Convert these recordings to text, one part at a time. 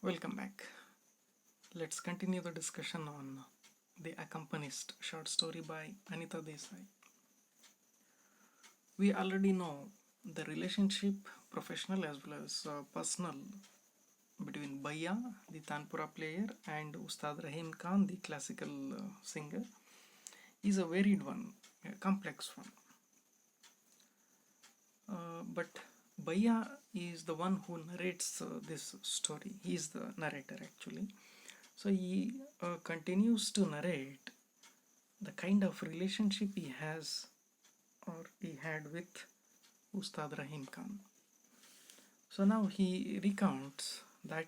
Welcome back. Let's continue the discussion on The Accompanist short story by Anita Desai. We already know the relationship, professional as well as personal, between Bhaiya, the Tanpura player, and Ustad Rahim Khan, the classical singer, is a varied one, a complex one. But Bhaiya is the one who narrates this story. He is the narrator actually. So he continues to narrate the kind of relationship he has or he had with Ustad Rahim Khan. So now he recounts that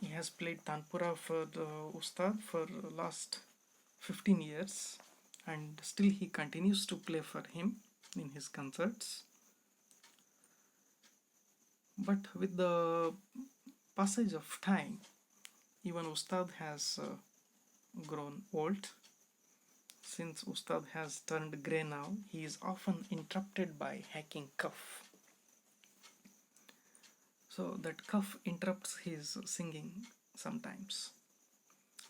he has played Tanpura for the Ustad for last 15 years and still he continues to play for him in his concerts. But with the passage of time, even Ustad has grown old. Since Ustad has turned grey now, he is often interrupted by hacking cough. So that cough interrupts his singing sometimes.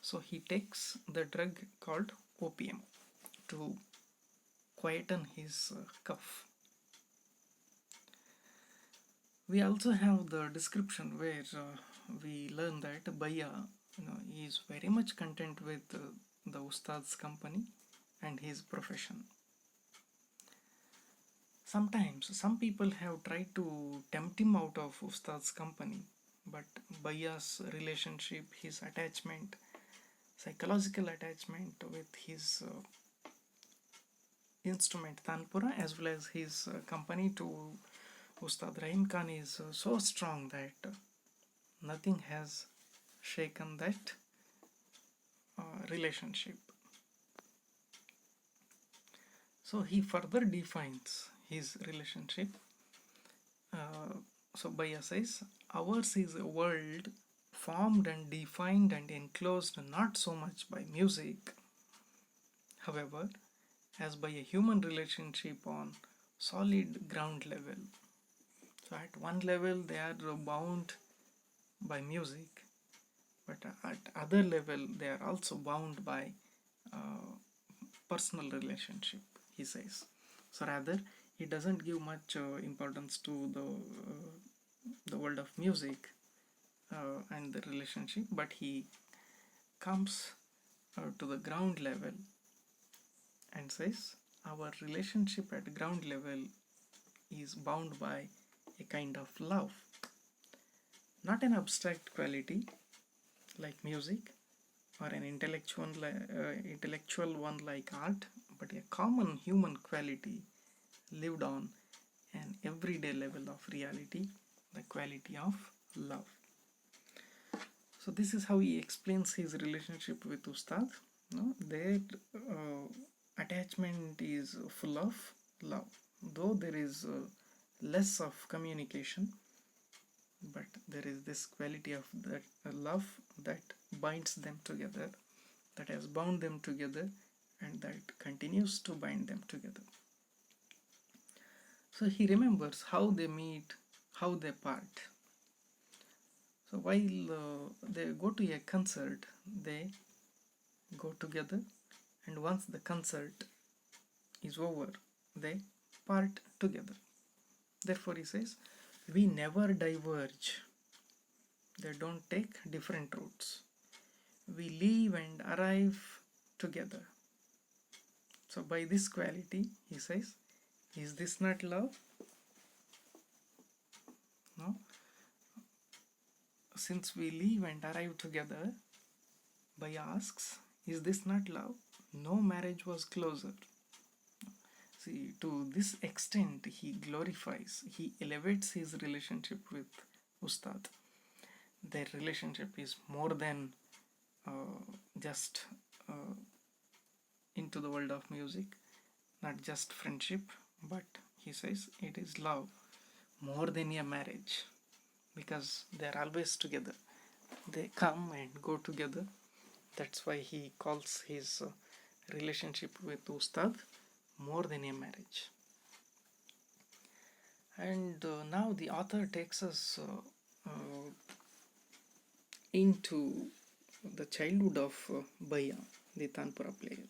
So he takes the drug called opium to quieten his cough. We also have the description where we learn that Bhaiya, he is very much content with the Ustad's company and his profession. Sometimes some people have tried to tempt him out of Ustad's company, but Bhaiya's relationship, his attachment, psychological attachment with his instrument Tanpura as well as his company to Ustad Rahim Khan is so strong that nothing has shaken that relationship. So he further defines his relationship. So Bhaiya says, ours is a world formed and defined and enclosed not so much by music, however, as by a human relationship on solid ground level. So at one level they are bound by music, but at other level they are also bound by personal relationship, he says. So rather he doesn't give much importance to the world of music and the relationship, but he comes to the ground level and says our relationship at ground level is bound by a kind of love, not an abstract quality like music or an intellectual one like art, but a common human quality lived on an everyday level of reality, the quality of love. So this is how he explains his relationship with Ustad. Their attachment is full of love, though there is less of communication, but there is this quality of that love that binds them together, that has bound them together, and that continues to bind them together. So he remembers how they meet, how they part. So while they go to a concert, they go together, and once the concert is over, they part together. Therefore he says, we never diverge. They don't take different routes. We leave and arrive together. So by this quality, he says, is this not love? No. Since we leave and arrive together, Bhaiya asks, is this not love? No marriage was closer. See, to this extent he glorifies, he elevates his relationship with Ustad. Their relationship is more than just into the world of music, not just friendship, but he says it is love, more than a marriage, because they are always together. They come and go together. That's why he calls his relationship with Ustad more than a marriage. And now the author takes us into the childhood of Bhaiya, the Tanpura player.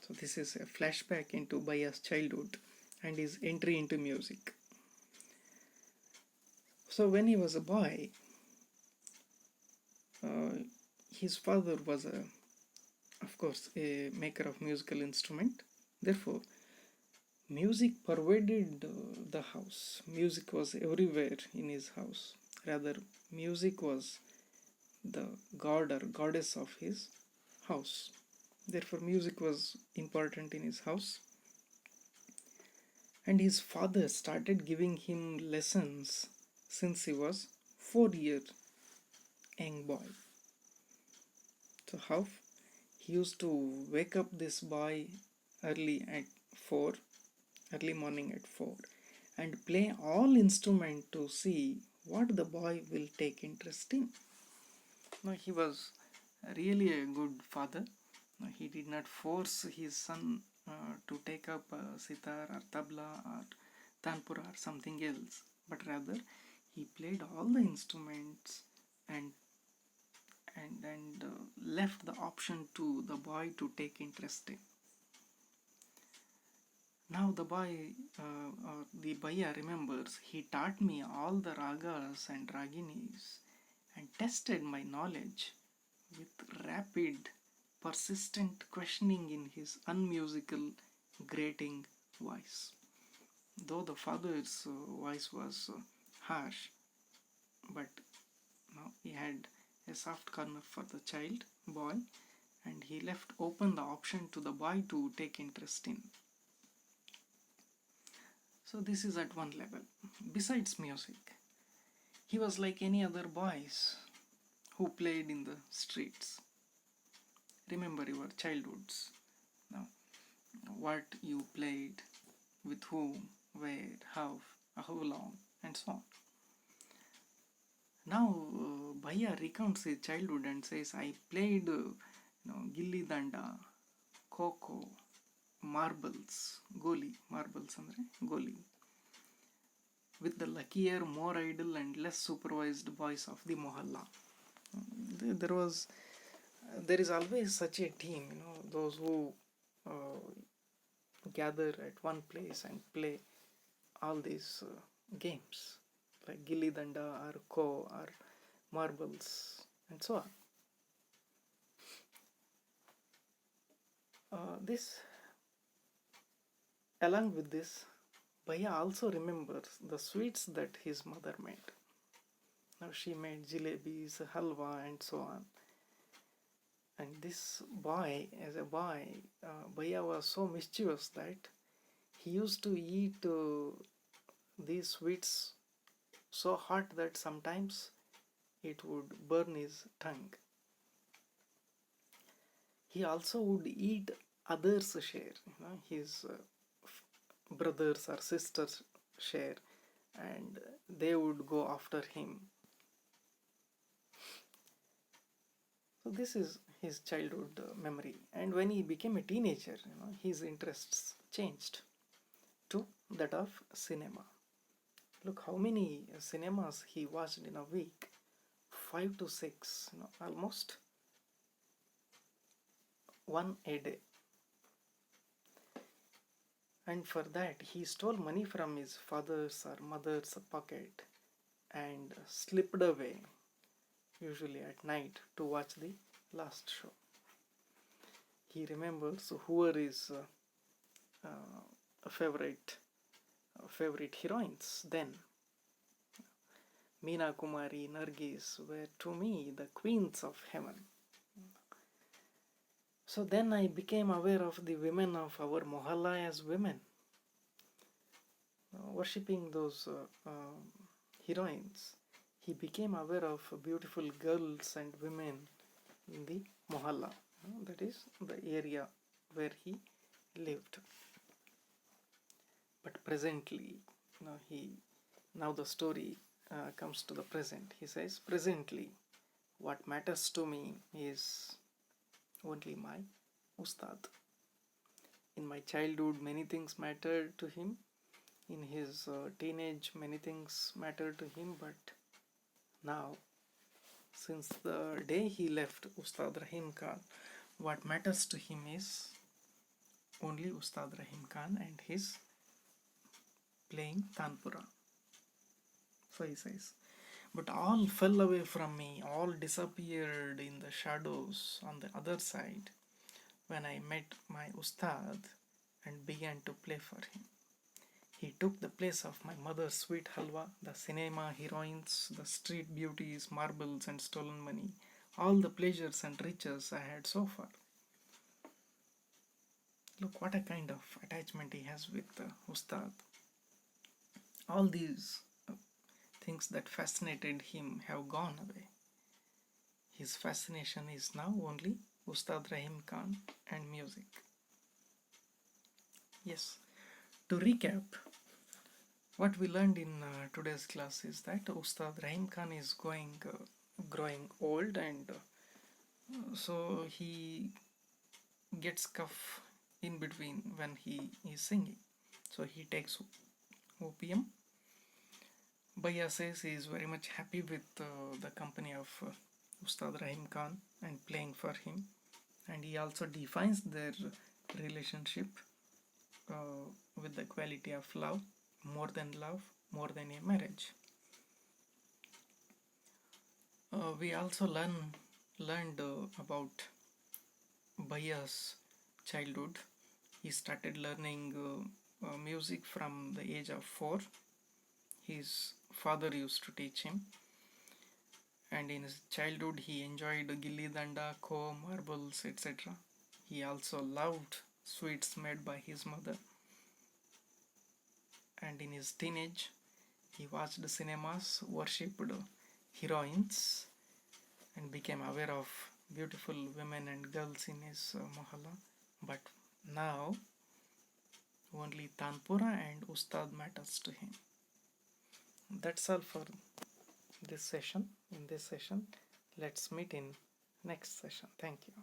So this is a flashback into Bhaiya's childhood and his entry into music. So when he was a boy, his father was of course, a maker of musical instrument. Therefore, music pervaded the house. Music was everywhere in his house. Rather, music was the god or goddess of his house. Therefore, music was important in his house. And his father started giving him lessons since he was 4-year young boy. So how? He used to wake up this boy early at 4, early morning at 4, and play all instrument to see what the boy will take interest in. Now he was really a good father. He did not force his son to take up sitar or tabla or tanpura or something else, but rather he played all the instruments and left the option to the boy to take interest in. Now the boy or the Bhaiya remembers, he taught me all the ragas and raginis and tested my knowledge with rapid, persistent questioning in his unmusical, grating voice. Though the father's voice was harsh, but he had a soft corner for the child, boy, and he left open the option to the boy to take interest in. So this is at one level. Besides music, he was like any other boys who played in the streets. Remember your childhoods. Now, what you played, with whom, where, how long, and so on. Now, Bhaiya recounts his childhood and says, I played gilli danda, kho, marbles, goli, marbles andre goli, with the luckier, more idle and less supervised boys of the mohalla. There is always such a team, those who gather at one place and play all these games like gilli danda or kho or marbles and so on. Along with this, Bhaiya also remembers the sweets that his mother made. Now she made jalebis, halwa and so on. And this boy, as a boy, Bhaiya was so mischievous that he used to eat these sweets so hot that sometimes it would burn his tongue. He also would eat others' share, his brothers or sisters' share, and they would go after him. So this is his childhood memory. And when he became a teenager, his interests changed to that of cinema. Look how many cinemas he watched in a week. 5 to 6, almost one a day. And for that he stole money from his father's or mother's pocket and slipped away, usually at night, to watch the last show. He remembers who were his favorite heroines then. Meena Kumari, Nargis were to me the queens of heaven. So then I became aware of the women of our mohalla as women, worshipping those heroines. He became aware of beautiful girls and women in the mohalla, that is the area where he lived. But presently, now the story comes to the present. He says, presently, what matters to me is only my Ustad. In my childhood, many things mattered to him. In his teenage, many things mattered to him. But now, Since the day he left Ustad Rahim Khan, what matters to him is only Ustad Rahim Khan and his playing Tanpura. So he says, but all fell away from me, all disappeared in the shadows on the other side when I met my Ustad and began to play for him. He took the place of my mother's sweet halwa, the cinema heroines, the street beauties, marbles and stolen money, all the pleasures and riches I had so far. Look what a kind of attachment he has with Ustad. All these things that fascinated him have gone away. His fascination is now only Ustad Rahim Khan and music. Yes, to recap, what we learned in today's class is that Ustad Rahim Khan is growing old, and so he gets cough in between when he is singing. So he takes opium. Bhaiya says he is very much happy with the company of Ustad Rahim Khan and playing for him, and he also defines their relationship with the quality of love, more than a marriage. We also learned about Bhaiya's childhood. He started learning music from the age of 4. His father used to teach him, and in his childhood he enjoyed gilli danda, kho, marbles, etc. He also loved sweets made by his mother, and in his teenage he watched cinemas, worshipped heroines, and became aware of beautiful women and girls in his mohalla. But now only Tanpura and Ustad matters to him. That's all for this session. In this session, let's meet in next session. Thank you.